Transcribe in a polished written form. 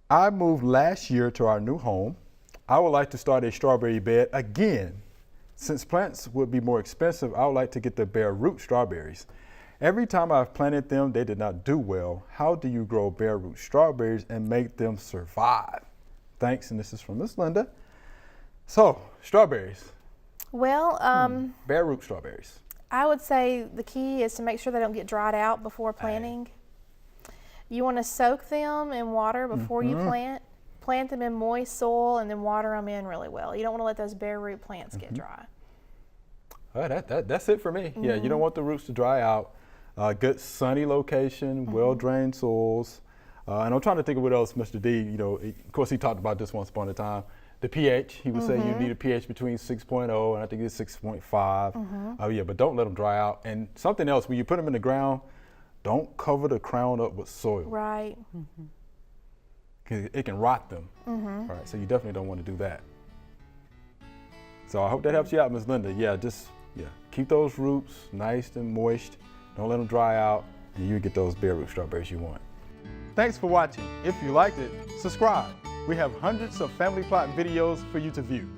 I moved last year to our new home. I would like to start a strawberry bed again. Since plants would be more expensive, I would like to get the bare root strawberries. Every time I've planted them, they did not do well. How do you grow bare root strawberries and make them survive? Thanks, and this is from Miss Linda. So, strawberries. Well, Bare root strawberries. I would say the key is to make sure they don't get dried out before planting. You want to soak them in water before you plant. Plant them in moist soil and then water them in really well. You don't want to let those bare root plants get dry. All right, that's it for me. Yeah, you don't want the roots to dry out. Good sunny location, well-drained soils. And I'm trying to think of what else Mr. D, of course he talked about this once upon a time. The pH, he would say you need a pH between 6.0 and I think it's 6.5. Oh yeah, but don't let them dry out. And something else, when you put them in the ground, don't cover the crown up with soil. Right. It can rot them. All right, so you definitely don't want to do that. So I hope that helps you out, Ms. Linda. Yeah, keep those roots nice and moist. Don't let them dry out, and you get those bare root strawberries you want. Thanks for watching. If you liked it, subscribe. We have hundreds of family plot videos for you to view.